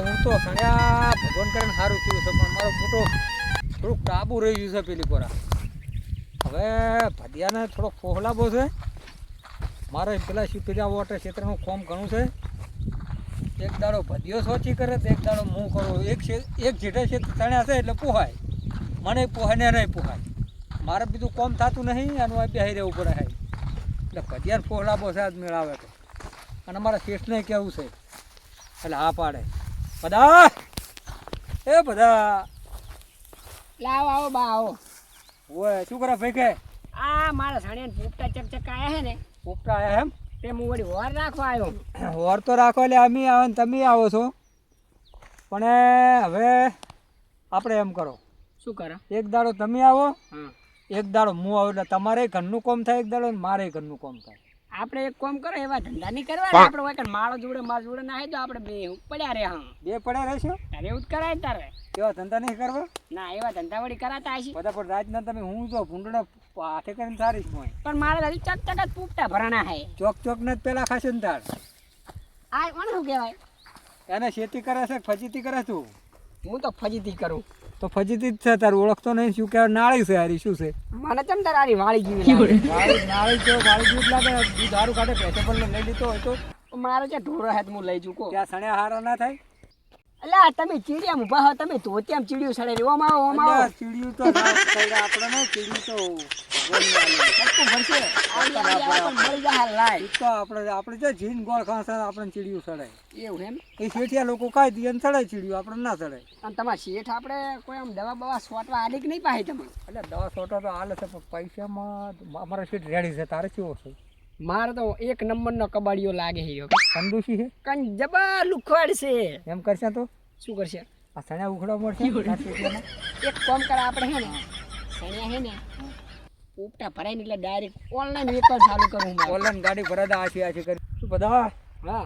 હું તો સણ્યા ભગવાન કરીને સારું થયું છે પણ મારો મોટો થોડુંક ટાબુ રહી ગયું છે પેલી કોરા. હવે ભદિયાને થોડોક ફોહલાબો છે મારે પેલા પેલા વોટર ક્ષેત્રનું કોમ ઘણું છે. એક દાડો ભદિયો સોચી કરે તો એક દાડો હું કરું. એક જેઠે છે તણ્યા છે એટલે પોહાય, મને પોહાય ને નહીં પોહાય. મારે બીજું કોમ થતું નહીં, આનું આ બેસી રહેવું પડે છે. એટલે ભદિયાને ફોહલાબો છે આજ મેળાવે તો. અને અમારા શેઠને કેવું છે એટલે હા પાડે. બધા એ બધા લાવો આવો બા આવો. ઓય શું કરે ભાઈ? કે આ મારા સાણિયાને પોપટા ચકચક આયા હે ને, પોપટા આયા એમ? તે હું વળી વર રાખવા આવ્યો. વર તો રાખો એટલે અમે આવે ને તમે આવો છો, પણ હવે આપણે એમ કરો, શું કરે? એક દાડો તમે આવો, હા, એક દાડો હું આવું, એટલે તમારે ઘરનું કામ થાય એક દાડો ને મારે ઘરનું કામ થાય. આપણે એક કામ કરો, એવા ધંધા નહીં કરવાના. આપણે હોય કે માળો જોડે માર જોડે ના તો આપણે બે પડ્યા રે. હા, બે પડ્યા રહેશો? તારે એવું જ કરાય તારે. એવા ધંધા નહીં કરવા? ના, એવા ધંધા વળી કરાતા હશે. બધા પણ રાતના તમે હું જો ભૂંડડા હાથે કરીને સારીશ હું પણ મારે હજી ચકચક જ પોપટા ભરાણા હે. ચોક ચોક ને જ પેલા ખાશે ને તાર. આ મને શું કહેવાય? એને ખેતી કરે છે ફજીતી કરે તું? હું તો ફજીતી કરું. તો ફજીતી જ છે તારું, ઓળખતો નહીં શું કહેવાય? નાળી છે હારી શું છે? મને ચમ તારી વાળી જેવી લાગે. નાળી તો વાળી જેવું જ લાગે. દૂધ સારું કાઢે પૈસે પણ લઈ લીધો હોય તો મારો જે ઢોરો હે હું લઈ ચૂકો. ત્યાં સણ્યા હારા ના થાય? અલ્યા તમે ચીડિયા ઉભા હો, તમે ધોતિયામ ચીડિયું સડે રે. ઓમ આવો ઓમ આવો. ચીડિયું તો આપણે ને ચીડિયું તો ભરશે મળી જાય લાય. તો આપણે જે જીન ગોળ ખાશે આપણે ચીડિયું સડાય એવું એમ? એ શેઠિયા લોકો ખાઈ દે ને સડાય ચીડિયું, આપણે ના સડાય. અને તમારા શેઠ આપણે કોઈ આમ દવા બવા સોટવા આલી કે નહીં પાહી તમે? એટલે દવા સોટા તો હાલે છે પણ પૈસામાં અમારા શેઠ રેડી છે. તારે કેવો છે? મારે તો એક નંબરનો કબાડીઓ લાગે છે. કંદુશી છે કઈ જબર લુખવાડ છે. એમ કરશે તો શું કરશે? આ સણ્યા ઉખડા મળશે. એક કામ કરે આપણે હે ને, સણ્યા હે ને પોપટા ભરાય ને એટલે ડાયરેક્ટ ઓનલાઈન વેચાણ ચાલુ કરું. ઓનલાઈન ગાડી ભરાતા આછી કરી શું બધા? હા,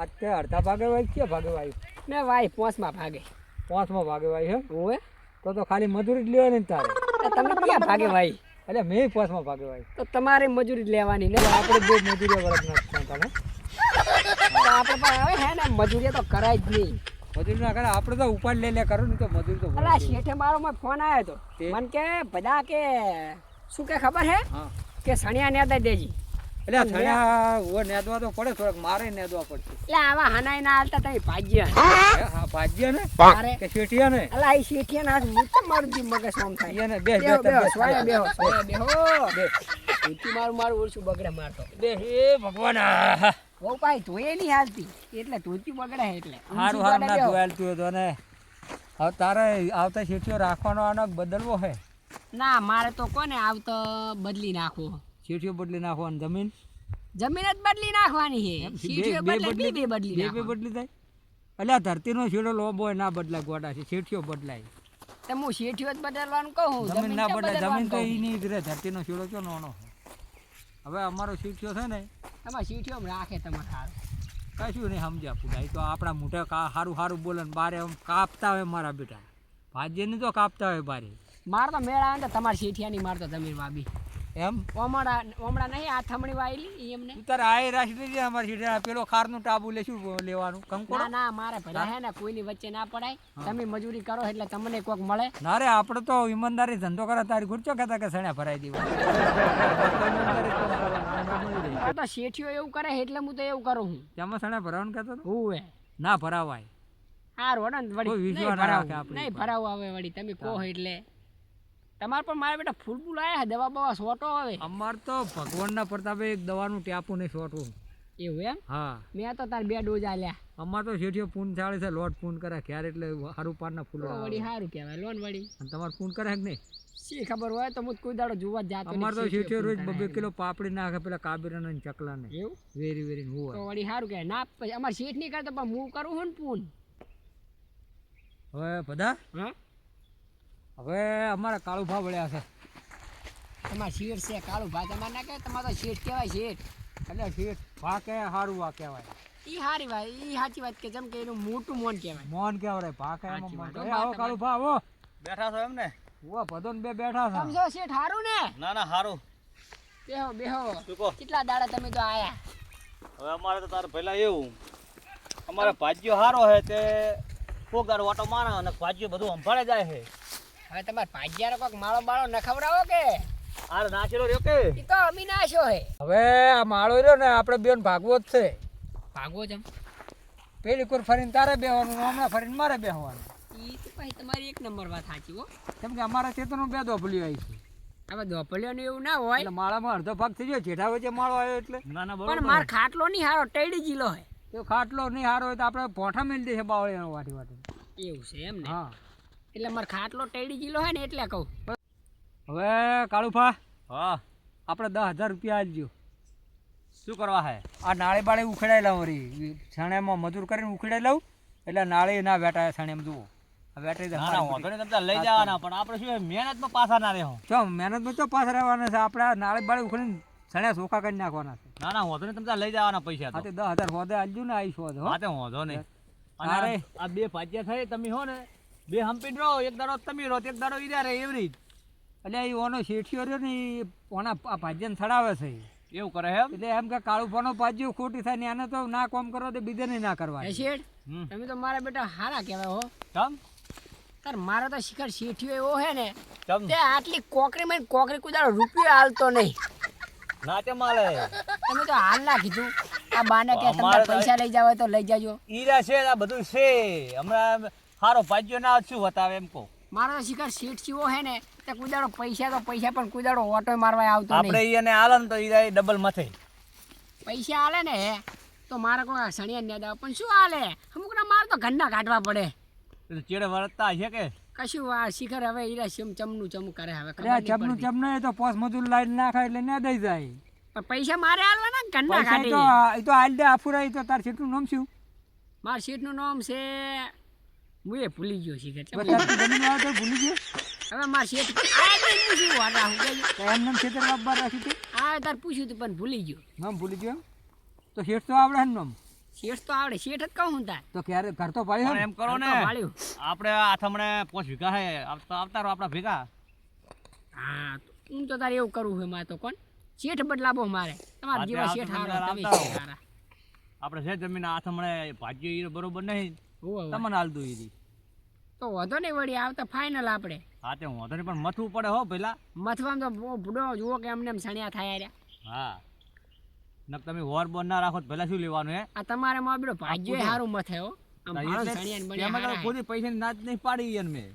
અત્યારે અડધા ભાગે વાય ક્યાં ભાગે વાય? ને ભાઈ 5માં ભાગે. 5માં ભાગે વાય હે? ઓએ તો ખાલી મજૂરી જ લેવાની ને તારે? તમે ક્યાં ભાગે ભાઈ? એટલે મેં 5માં ભાગે વાય. તો તમારે મજૂરી જ લેવાની ને. આપણે બે મજૂરી વરસ નાખતા તને તો આપણે પણ હવે હે ને મજૂરી તો કરાય જ નહીં. મજૂરી ના કરે આપણે તો ઉપાડ લે કરો ને તો મજૂરી તો. અલા શેઠે મારો ફોન આવ્યો હતો. મને કે બધા કે શું કે ખબર હે કે સણિયા નેદા દેજી. એટલે સણિયા ઓ નેદવા તો પડે થોડાક, મારે નેદવા પડશે. એટલે આવા હનાઈ ના હાલતા તમે ભાજ્યા. હા ભાજ્યા ને કે શેઠિયા ને? અલા એ શેઠિયા ના હું તો મારું જી મગજ ઓમ થાય. એને બે બેહો ઊંચી મારું ઓછું બગડે મારતો. બે હે ભગવાન. ઓ ભાઈ ધોયે નહીં હાલતી એટલે ધોતી બગડે એટલે હારું હારું ના ધોવાલતું હતો ને. હવે તારે આવતા શેઠિયો રાખવાનો આનો બદલવો હે? ના, મારે તો કોને આવતો બદલી નાખવો. શેઠિયો બદલી નાખવાની જમીન જ બદલી નાખવાની છે. શેઠિયો બદલે બે બદલી થાય. એટલે ધરતીનો છેડો લોબો હોય ના બદલાય ગોડા છે, શેઠિયો બદલાય. તો હું શેઠિયો જ બદલવાનું કહું. જમીન ના બદલાય. જમીન તો એ નહીં રહે, ધરતીનો છેડો ચો નાનો. હવે અમારો શેઠિયો છે ને તમારે શેઠિયો રાખે તમારે સારું કશું નહીં સમજ્યા પૂરા. તો આપણા મોઢે સારું સારું બોલે ને બારે આમ કાપતા હોય મારા બેટા. ભાજ્યની તો કાપતા હોય બારે. માર તો મેળા આવે ને તમારે શેઠિયાની મારતો જમીન વાબી એમ ઓમડા નહીં આ થમણી વાયેલી એમને. તારે આ રાશી લેજે અમારી શેઠિયા. પેલો ખારનું ટાબુ લે શું લેવાનું? કંકોડો ના મારે ભલા હે ને કોઈની વચ્ચે ના પડાય. તમે મજૂરી કરો એટલે તમને કોક મળે. ના રે આપણે તો ઈમાનદારી ધંધો કરે. તારી ગુરચો કહેતા કે સણ્યા ભરાઈ દેવા. તો શેઠિયો એવું કરે એટલે હું તો એવું કરું છું. તેમાં સણ્યા ભરાવાનું કહેતો હું ના ભરાવાય. હારું ને વળી નહીં ભરાવું આવે વળી તમે કહો એટલે. તમારે પણ મારા બેટા ફૂલ આવ્યા દવા બવા સોટો આવે. અમાર તો ભગવાનના પ્રતાપે એક દવાનું ટાપું નહીં સોટવું. એવું એમ? હા, મેં તો તાર 2 ડોઝ આલ્યા. અમાર તો શેઠિયો પૂન ચાલે છે. લોટ પૂન કરે ક્યારે એટલે હારું પારના ફૂલ વળી સારું કહેવાય લોન વળી. અને તમારે પૂન કરે કે નહીં? શી ખબર હોય તો હું કોઈ દાડો જોવા જ જાતો. અમાર તો શેઠિયો રોજ 2 કિલો પાપડી નાખે પેલા કાબીરાના ને ચકલા ને. એવું વેરી હું તો વળી સારું કહેવાય. ના અમાર શેઠ નહીં કરતો પણ હું કરું છું ને પૂન. હવે બધા હા હવે અમારા કાળુ ભા વળ્યા છે. તમારા શેઠ છે કાળું ભા. તમારે ના કહે તમારે તો શેઠ કહેવાય. શેઠ એટલે શેઠ ભા કે સારું વા કહેવાય. ઈ હારી વાત, ઈ સાચી વાત કે જેમ કે એનું મોટું મોન કહેવાય. મોન કહેવાય ભા કે એમાં મોન. આવો કાળુ ભા આવો. બેઠા છો એમ ને? ઓ ભદોન બે બેઠા છે. સમજો શેઠ હારું ને? ના હારું. બેહો શું કહો? કેટલા દાડા તમે તો આયા? હવે અમારે તો તારે પહેલા એવું અમારે ભાજ્યો હારો હે તે પોગાર ઓટો મારે અને ભાજ્યો બધું સંભાળે જાય છે. હવે તમારે ભાજ્યાનો કોક માળો બાળો ન ખવડાવો કે આ નાચેલો રહ્યો કે એ તો અમીનાશો હે. હવે આ માળો રહ્યો ને આપણે બેન ભાગવો જ છે. ભાગવો છે પેલી કોર ફરીને તારે બેહવાનું, હમણાં ફરીને મારે બેહવાનું. એ તો ભાઈ તમારી એક નંબર વાત સાચી હો. કેમ કે અમારા ખેતરનું બે દોપલી આવી છે હવે ધોપલીઓને એવું ના હોય એટલે માળામાં અડધો ભાગ થઈ ગયો. જેઠા વચ્ચે માળો આવ્યો એટલે ના ના પણ બરોબર. માર ખાટલો નહીં હારો ટેડી જીલો હે. તો ખાટલો નહીં હારો હોય તો આપણે પોઠા મેલી દઈએ બાવળીનો વાટી વાટી. એવું છે એમ ને. હા એટલે માર ખાટલો ટેડી જીલો હે ને એટલે કહું. હવે કાળુભા હા આપણે 10,000 રૂપિયા આપજો. શું કરવા હે? આ નાળે બાળે ઉખેડાઈ લઉં વળી છાણેમાં મજૂર કરીને ઉખેડાઈ લઉં એટલે નાળે ના વેટાય છાણેમ જુઓ વેટાઈ ના ના વાંધો નહીં, તમે લઈ જવાના પણ આપણે શું મહેનતમાં પાછા ના રહો. ચો મહેનતમાં ચો પાસ રહેવાના છે આપણે. આ નાળે બાળે ઉખેડીને છાણ્યા ચોખા કરી નાખવાના છે. ના ના વાંધો નહીં, તમે લઈ જવાના પૈસા હા તો. તે 10,000 હોદે આપજો ને આવીશ હોદે હો. હા તે વાંધો નહીં. અને અરે. આ બે ભાજ્યા થઈ તમે હો ને બે હંપીને રહો, એક દાડો તમે રહો એક દાડો ઈરા રહે એવી રીત. એટલે એ ઓનો શેઠિયો રહ્યો ને એ ઓના આ ભાજ્યને છડાવે છે. એવું કરે એમ? એટલે એમ કે કાળુભાનો ભાજ્યો ખોટી થાય ને એને તો ના કામ કરો તો બીજાને ના કરવા. હે શેઠ હમ. તમે તો મારા બેટા હારા કહેવાય હો. તમ તાર મારો તો શિખર શેઠિયો એવો હે ને તમ તે આટલી કોકરી માં કોકરી કુદાડો રૂપિયો હાલતો નહીં. ના તે માલે તમે તો હાલ ના કીધું આ બાને કે અમારે તમારે તો- પૈસા લઈ જાવ હોય તો લઈ જાજો. ઈરા છે આ બધું છે. હમણાં હારો ભાજ્યો ના શું બતાવે એમ કહો. મારો તો શિખર શેઠ જેવો હે ને તે કુદાડો પૈસા પણ કુદાડો ઓટો મારવા આવતો આપણે નહીં. એને આલે ને તો ઈરા ડબલ મથે. પૈસા હાલે ને તો મારે કોઈ સણિયા ને દાવ પણ શું હાલે અમુક ના મારે તો ઘરના કાઢવા પડે. એટલે ચેડે વળતા છે કે કશું આ શિખર હવે ઈરા ચમનું ચમ કરે હવે અરે આ ખબર નહીં ચપનું પડતી. ચપ નહીં તો પોસ મજૂર લાઈન નાખાય એટલે ના દઈ જાય. પણ પૈસા મારે હાલવાના ને ઘરના પૈસા કાઢી. એ તો હાલ દે આફુરા. તો તાર છેટલું નામ શું? મારા શેઠનું નામ છે હું એ ભૂલી ગયો શિખર ચમ તાર તો જમીન વાળો તો ભૂલી ગયો. હવે મારા શેઠ આ કઈ પૂછ્યું વાટા હું કહેજો. તો એમ નામ ખેતર બાપા રાખ્યું હતું આ તાર પૂછ્યું હતું પણ ભૂલી ગયો. નામ ભૂલી ગયો એમ? તો શેઠ તો આવડે ને નામ શેઠ તો આવડે શેઠ જ કહું તાર તો ક્યારે ઘર તો પાડ્યો પણ ને? એમ કરો ને તો વાળ્યું. આપણે આથમણે 5 વીઘા હે આવતા રહો આપણા ભેગા. હા હું તો તારે એવું કરવું છે મારે તો કોણ શેઠ બદલાવો મારે તમારા હા, તે જેવા આવતા શેઠ હારો જમણા તમે આવતા શેઠ હારા. આપણે છે જમીન આથમણે ભાજ્યો ઈરો બરોબર નહીં હોવે, હોવે. તમને હાલ દો ઈરી. તો વધો નહીં વળી આવતા ફાઇનલ આપણે હા તે વાંધો નહીં પણ મથવું પડે હો પેલા. મથવામાં તો બહુ બુડો જુઓ કે એમને એમ સણિયા થાય રહ્યા. હા નક તમે વોર બોર ના રાખો તો પેલા શું લેવાનું હે? આ તમારે માં બેડો ભાગ્યો સારું મથે હો આમ મારો એટલે સણિયા ને એમાં બણિયા તો હારા ખુદ પૈસાની નાચ નહીં પાડી ઈયન મેં.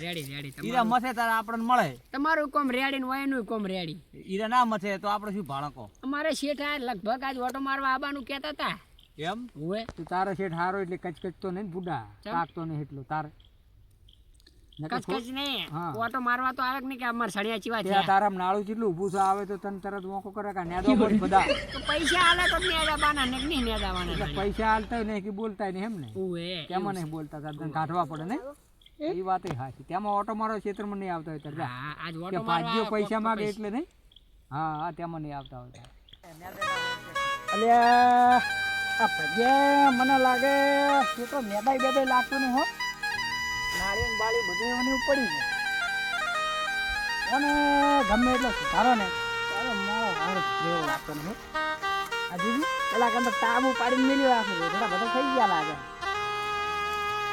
રેડી રેડી ઈરા મથે તારે આપણને મળે. તમારું કોમ રેડી ને વયનું કોમ રેડી. ઈરા ના મથે તો આપણે શું ભાડકો અમારે શેઠ આ લગભગ આજ ઓટો મારવા આવવાનું કહેતા હતા. એમ? હોવે તો તારો શેઠ હારો એટલે કચકચ તો નહીં ને બુડા ચમ? પાકતો નહીં એટલું તારે નકર કચકચ નહીં હા. ઓટો મારવા તો આવે કે નહીં કે અમારે સણિયા ચીવા ત્યાં છે તારા નાળું જેટલું ઊભું છે આવે તો તને તરત મોકો કરે કે નેદો બોલ બધા. તો પૈસા આલે તો નેદાવાના ને નહીં એટલે નેદાવાના. પૈસા હાલતા નહીં કે બોલતા નહીં એમ ને? હોવે કેમાં નહીં બોલતા તાર તને કાઢવા પડે ને? એ વાત હાચી. તેમાં ઓટો મારો ક્ષેત્રમાં નહીં આવતા હોય તાર જા. હા આજ કે ઓટો ભાગ્યો મારવા પૈસા કોક માગે પૈસા. એટલે નહીં. હા હા તેમાં નહીં આવતા હોય. અલ્યા આ ભજ્યા મને લાગે એ તો મેદાય બેદાય લાગતું નહીં હો. નાળિયેર બાળી બધું એની ઉપર પડી છે. અને ગમે એટલો સુધારો ને ત્યારે મારો વાળ જેવો લાગતો નહીં. આ દીદી પેલા કંદર તાબુ પાડીને મેલી રાખે છે થોડા બધા થઈ ગયા લાગે.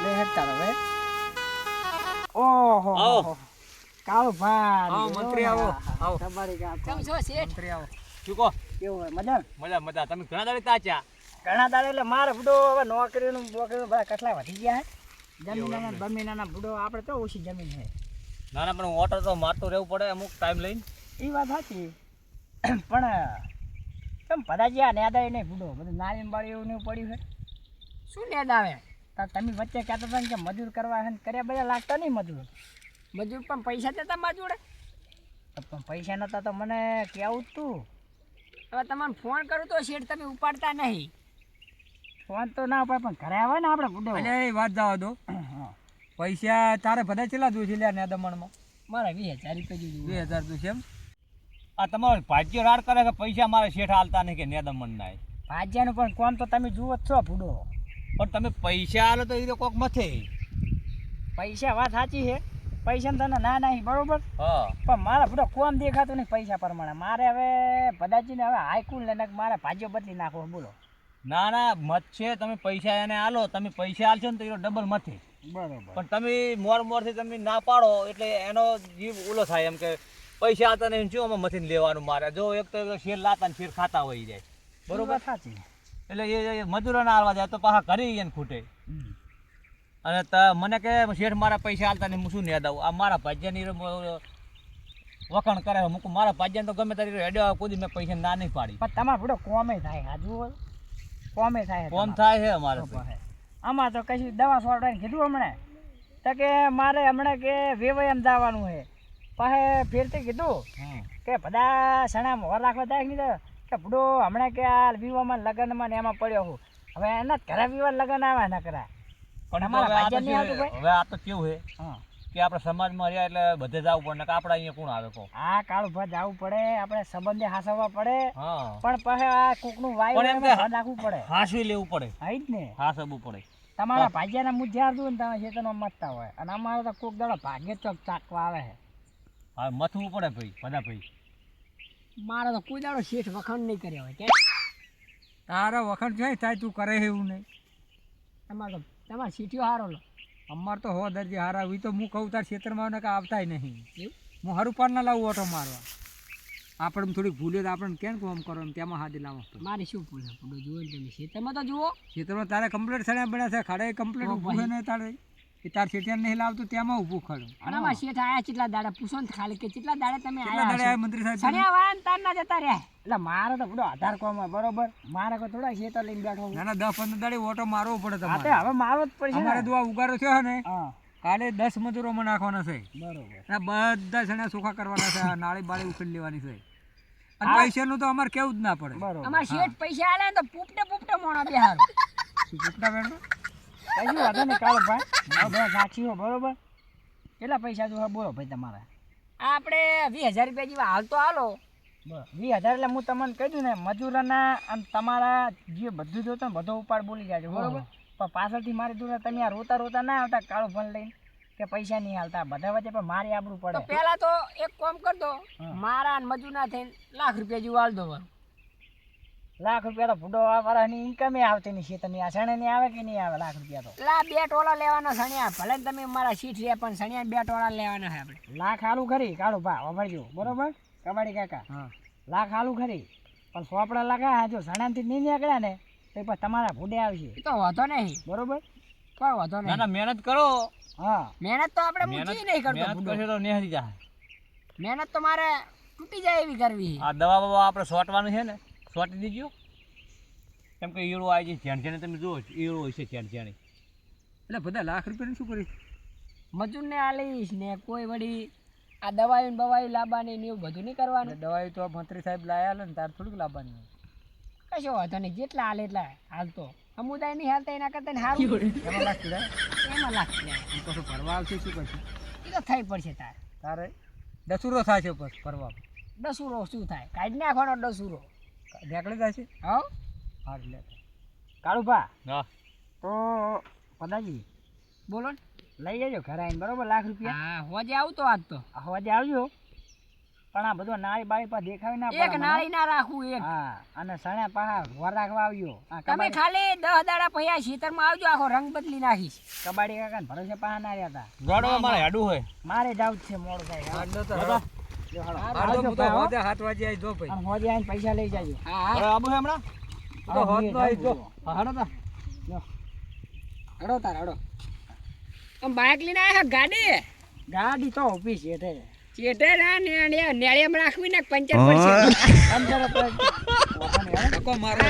લે હેડતા હવે. ઓહો આવો. કાળો ભાઈ આવો, મંત્રી આવો. આવો. તમારી ગામ કેમ છો શેઠ? મંત્રી આવો. શું કહો? કેવું હોય મજા? મજા મજા. તમે ઘણા દાડે તાચ્યા. ઘણા દાડે એટલે મારે બુડો હવે નોકરીનું બોકરીનું બધા કટલા વધી ગયા હે. જમીન બમીનાના બુડો આપણે તો ઓછી જમીન છે. ના ના પણ વોટર તો મારતું રહેવું પડે અમુક ટાઈમ લઈને. એ વાત સાચી પણ કેમ ભદાજી આ નેદાય નહીં બુડો બધું નાળીને બાળી એવું ને એવું પડ્યું છે. શું નેદાવે? તમે વચ્ચે કહેતા હતા ને કે મજૂર કરવા છે ને કર્યા બધા લાગતા નહીં મજૂર. મજૂર પણ પૈસા દેતા મારા જોડે. તો પણ પૈસા નતા તો મને કેવું જ તું. હવે તમને ફોન કરું તો શેઠ તમે ઉપાડતા નહીં. ફોન તો ના પડે પણ ઘરે આવે ને આપણે બુડો. અરે એ વાત જવા દો. પૈસા તારે બધા કેટલા દૂધ લ્યા ને દમણમાં? મારે 20,000 રૂપિયા જોઈએ. 2000 દૂધ છે એમ? આ તમારો ભાજ્યો રાડ કરે કે પૈસા મારે શેઠ હાલતા નહીં કે નેદમણ ના. ભાજ્યાનું પણ કોમ તો તમે જુઓ જ છો બુડો. પણ તમે પૈસા હાલો તો એ તો કોક મથે. પૈસા વાત સાચી છે. પૈસા તને ના નહીં બરોબર હા પણ મારા બુડો કોમ દેખાતું નહીં પૈસા પ્રમાણે. મારે હવે ભદાજીને હવે હાઈકુલ લઈને મારે ભાજ્યો બદલી નાખવો બોલો. ના ના મત છે, તમે પૈસા એને આલો, તમે પૈસા આલશો ને તો એનો ડબલ મથે. બરોબર. પણ તમે મોરથી તમે ના પાડો એટલે એનો જીવ ઓલો થાય એમ કે પૈસા આલતા નહીં શું આમાં મથીને લેવાનું મારે. જો એક તો શેર લાતા ને શેર ખાતા હોય જાય બરોબર. સાચી. એટલે એ મજૂરોને આલવા જાય તો પાછા ઘરે એને ખૂટે. અને મને કે શેઠ મારા પૈસા આલતા નહીં, હું શું યાદ આવું. આ મારા ભાજ્યાની વખાણ કરે મૂકું. મારા ભાજ્યાને તો ગમે તારી હેડ્યો કોઈ મેં પૈસા ના નહીં પાડી. પણ તમારે બધો કોમે થાય, હાજુ કોમે થાય. કોમ થાય છે અમારે આમાં તો કશું દવા છોડવાની કીધું હમણાં તો કે મારે હમણાં કે વેવાયમ જવાનું છે. પછી ફેરથી કીધું કે બધા સણા મોર રાખવા જાય નહીં કે ભૂડો હમણાં કે આ વિવાહમાં લગ્નમાં ને એમાં પડ્યો હું. હવે એના જ ઘરે વિવાહ લગ્ન આવે ના કરાય. પણ અમારા ભાજ્યા નહીં આવતું ભાઈ. હવે આ તો કેવું છે કે આપણે સમાજમાં રહ્યા એટલે બધે જવું પડે ને આપણા અહીંયા કોણ આવે કો. હા કાળું ભાઈ જવું પડે, આપણે સંબંધે હાસવવા પડે. હા પણ પછી આ કોકનું વાયુ રાખવું પડે, હાસવી લેવું પડે, હા જ ને. હાસવવું પડે. તમારા ભાગ્યાના મુજ જારતું ને તમે ખેતરમાં મતતા હોય અને અમારે તો કોક દાડો ભાગ્ય ચોક ચાકવા આવે છે. હા મથવું પડે ભાઈ, બધા ભાઈ. મારે તો કોઈ દાડો શેઠ વખાણ નહીં કર્યા હોય. તારા વખત જાય થાય તું કરે એવું નહીં. તમારે સીટીઓ હારો લો. અમારે તો હો દરજી હારા હોય તો હું કહું તાર ખેતરમાં ને કે આવતાય નહીં. હું હરું પાર ના લાવું ઓટો મારવા. આપણે થોડીક ભૂલે તો આપણે કેમ કોમ કરો એમ તેમાં હાથી લાવો. મારે શું ભૂલે પૂડો જુઓ ને તમે ખેતરમાં તો જુઓ. ખેતરમાં તારે કમ્પ્લીટ સણ્યા બન્યા છે, ખાડે કમ્પ્લીટ ઊભું છે ને તારે એ તાર ખેતિયાને નહીં લાવતું તેમાં ઊભું ખડું. અને આમાં શેઠ આયા કેટલા દાડા પૂછો ને ખાલી કે કેટલા દાડા તમે કેટલા દાડે આયા આ મંત્રી સાહેબ? સણ્યા વાળા તાર ના જતા રહ્યા. એટલે મારે તો બધો આધાર કોમ બરોબર. મારે કોઈ થોડા ખેતર લઈને બેઠો. ના ના 10-15 દાડે ઓટો મારવો પડે તમારે. હવે મારવો જ પડશે. અમારે દુઆ ઉગારો થયો ને કાલે 10 મજૂરોમાં નાખવાના છે. બરોબર. બધા સણ્યા સુખા કરવાના છે, નાળી બાળી ઉખેડી લેવાની છે. અને પૈસાનું તો અમારે કેવું જ ના પડે. બરોબર. અમાર શેઠ પૈસા આલે તો પૂપટે મોણા બેહારો. પૂપટા બેઠો કઈ વાંધો નહીં કાળો ભાઈ. બધા સાક્ષીઓ બરોબર. કેટલા પૈસા જો બોલો ભાઈ તમારે? આપણે 20,000 રૂપિયા જેવા હાલ તો હાલો. 20,000 એટલે હું તમને કહી દઉં ને મજૂરોના અને તમારા જે બધું જોતો ને બધો ઉપાડ બોલી જાજો બરોબર. પણ પાછળથી મારી દૂર તમે આ રોતા ના આવતા કાળું ફોન લઈને કે પૈસા નહીં હાલતા બધા વચ્ચે. પણ મારી આબરૂ પડે. પેલા તો એક કામ કર દો, મારા મજૂરના થઈને લાખ રૂપિયા જેવું હાલ દો. લાખ રૂપિયા તો ભૂડો વાળાની ઇન્કમે આવતી નહીં છે. તમે આ સણે નહીં આવે કે નહીં આવે લાખ રૂપિયા તો? લા 2 ટોળા લેવાના સણિયા. ભલે ને તમે મારા સીટ રે પણ સણિયા 2 ટોળા લેવાના છે આપણે. લાખ હાલું ખરી કાળું ભા વાપરજો બરોબર કબાડી કાકા. લાખ હાલું ખરી પણ સોપડા લગા જો સણાથી નહીં નીકળ્યા ને તો પછી તમારા ભૂડે આવશે. એ તો વાંધો નહીં બરોબર, કોઈ વાંધો નહીં. ના મહેનત કરો. હા મહેનત તો આપણે મૂકી નહીં કરતો. મહેનત કરશે તો નેહરી જાય. મહેનત તો મારે તૂટી જાય એવી કરવી. આ દવા બવા આપણે સોટવાનું છે ને, સોટી દીજો. કેમ કે ઈળો આવી જાય ઝેણ તમે જુઓ ઈળો હોય છે ઝેણ. એટલે બધા લાખ રૂપિયાનું શું કરીશ? મજૂરને આલીશ ને કોઈ વળી આ દવાઈ બવાઈ લાવવાની ને એવું બધું નહીં કરવાનું. દવાઈ તો મંત્રી સાહેબ લાયા ને તાર થોડીક લાવવાની. કશો વાંધો નહીં, જેટલા હાલે એટલા હાલતો. સમુદાય નહીં હાલતા એના કરતા ને સારું. એમાં લાખ પીડા એમાં લાખ પછી ભરવા આવશે શું કરશે? એ તો થઈ પડશે તારે દસુરો થાય છે પછી ભરવા. દસુરો શું થાય? કાઢી નાખવાનો દસુરો. નીકળી જાય છે. હા હા લે કાળુભા. હા તો પદાજી બોલો ને. લઈ જજો ઘરે આવીને બરોબર લાખ રૂપિયા. હા હોજે આવતો આજ તો. હોજે આવજો. પણ આ બધો નાળી બાળી પર દેખાવી ના એક નાળી ના રાખવું એક. હા અને સણ્યા પાહા વર રાખવા આવ્યો. તમે ખાલી 10 દાડા પૈયા ખેતરમાં આવજો, આખો રંગ બદલી નાખીશ. કબાડી કાકા ભરોસે પાહા ના રહ્યા હતા. ગોડો મારે હેડું હોય મારે જાવ છે મોડ થાય. 7 વાગે આવી જો ભાઈ. હોજે આવીને પૈસા લઈ જાજો. હા આબુ હમણાં તો હોત તો આવી જો. હાડો તા હડો તાર હડો. આમ બાઇક લઈને આવ્યા ગાડી? ગાડી તો ઊભી છે તે. ચેટે ના નેળિયામાં રાખવી ને પંચર પડશે. પંચર તો મારો